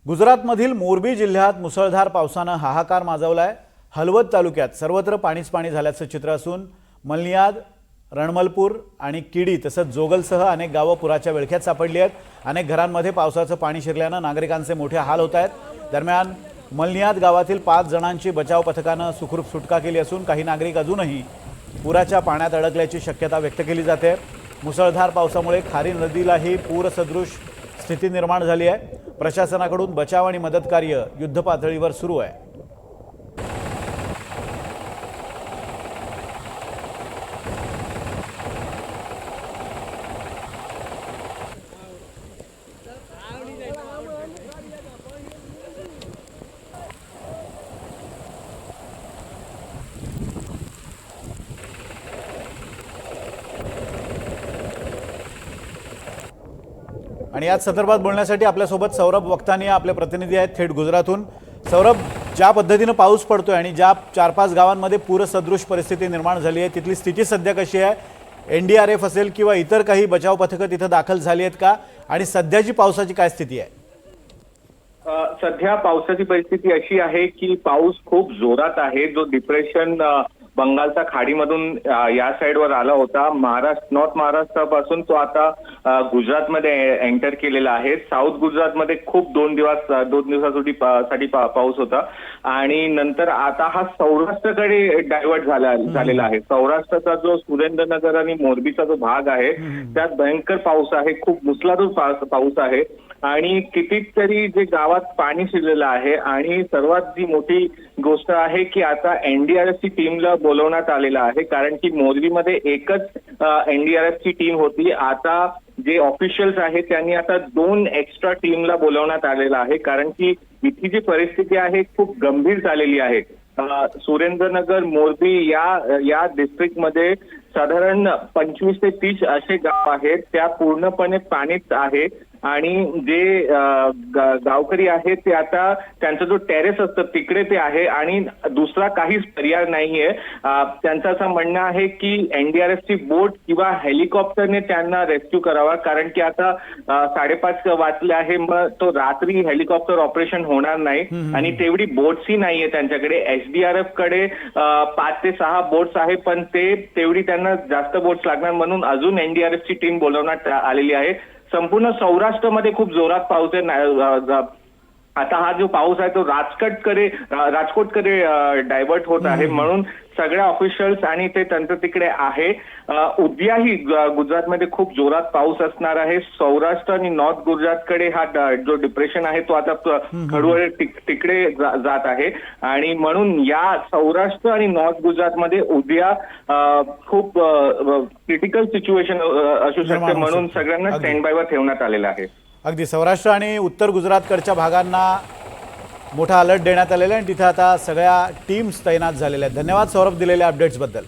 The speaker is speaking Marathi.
गुजरातमधील मोरबी जिल्ह्यात मुसळधार पावसाने हाहाकार माजवलाय। हलवद तालुक्यात सर्वत्र पाणीच पाणी झाल्याचं चित्र असून मलनियाद, रणमलपूर आणि किडी तसंच जोगलसह अनेक गावं पुराच्या विळख्यात सापडली आहेत। अनेक घरांमध्ये पावसाचं पाणी शिरल्याने नागरिकांचे मोठे हाल होत आहेत। दरम्यान मलनियाद गावातील 5 जणांची बचाव पथकाने सुखरूप सुटका केली असून काही नागरिक अजूनही पुराच्या पाण्यात अडकल्याची शक्यता व्यक्त केली जाते। मुसळधार पावसामुळे खारी नदीलाही पूरसदृश स्थिती निर्माण झाली आहे। प्रशासनाकडून बचाव आणि मदत कार्य युद्धपातळीवर सुरू आहे। आणि याच संदर्भात बोलण्यासाठी आपल्यासोबत सौरभ वक्तानी आपले प्रतिनिधी आहेत थेट गुजरातहून। सौरभ, ज्या पद्धतीने पाऊस पडतोय आणि ज्या 4-5 गावांमध्ये पूरसदृश परिस्थिती निर्माण झाली आहे तिथली स्थिती सध्या कशी आहे? एनडीआरएफ असेल किंवा इतर काही बचाव पथकं तिथे दाखल झाली आहेत का? आणि सध्याची पावसाची काय स्थिती आहे? सध्या पावसाची परिस्थिती अशी आहे की पाऊस खूप जोरात आहे। जो डिप्रेशन बंगालच्या खाडीमधून या साईडवर आला होता, नॉर्थ महाराष्ट्रापासून तो आता गुजरातमध्ये एंटर केलेला आहे। साऊथ गुजरातमध्ये खूप 2 दिवसासाठी पाऊस होता आणि नंतर आता हा सौराष्ट्राकडे डायव्हर्ट झालेला आहे। सौराष्ट्राचा जो सुरेंद्रनगर आणि मोरबीचा जो भाग आहे त्यात भयंकर पाऊस आहे, खूप मुसळधार पाऊस आहे आणि कितीतरी जे गावात पाणी शिरलेलं आहे। आणि सर्वात जी मोठी गोष्ट आहे की आता एनडीआरएफची टीमला बोलवण्यात आलेलं आहे, कारण की मोरबीमध्ये एकच एनडीआरएफची टीम होती। आता जे ऑफिशियल्स आहेत त्यांनी आता 2 एक्स्ट्रा टीमला बोलवण्यात आलेलं आहे, कारण की इथली जी परिस्थिती आहे खूप गंभीर झालेली आहे। सुरेंद्रनगर, मोरबी या डिस्ट्रिक्टमध्ये साधारण 25 ते 30 असे गाव आहेत, त्या पूर्णपणे पाणीच आहे। आणि जे गावकरी आहेत ते आता त्यांचा जो टेरेस असतं तिकडे ते आहे आणि दुसरा काहीच पर्याय नाहीये। त्यांचं असं म्हणणं आहे की एनडीआरएफची बोट किंवा हेलिकॉप्टरने त्यांना रेस्क्यू करावा, कारण की आता 5:30 वाजले आहे, मग तो रात्री हेलिकॉप्टर ऑपरेशन होणार नाही आणि तेवढी बोट्सही नाहीये त्यांच्याकडे। एसडीआरएफ कडे 5 ते 6 बोट्स आहे, पण तेवढी त्यांना जास्त बोट्स लागणार, म्हणून अजून एनडीआरएफची टीम बोलवण्यात आलेली आहे। संपूर्ण सौराष्ट्रामध्ये खूप जोरात पाऊस आहे। आता हा जो पाऊस आहे तो राजकोटकडे डायव्हर्ट होत आहे, म्हणून सगळ्या ऑफिशियल्स आणि ते तंत्र तिकडे आहे। उद्याही गुजरातमध्ये खूप जोरात पाऊस असणार आहे। सौराष्ट्र आणि नॉर्थ गुजरातकडे हा जो डिप्रेशन आहे तो आता हळूहळू तिकडे जात आहे आणि म्हणून या सौराष्ट्र आणि नॉर्थ गुजरातमध्ये उद्या खूप क्रिटिकल सिच्युएशन असू शकते, म्हणून सगळ्यांना स्टँड बायवर ठेवण्यात आलेलं आहे। अगदी सौराष्ट्र आणि उत्तर गुजरातकडच्या भागांना मोठा अलर्ट देण्यात आलेला आहे आणि तिथे आता सगळ्या टीम्स तैनात झालेल्या आहेत। धन्यवाद सौरभ दिलेल्या अपडेट्सबद्दल।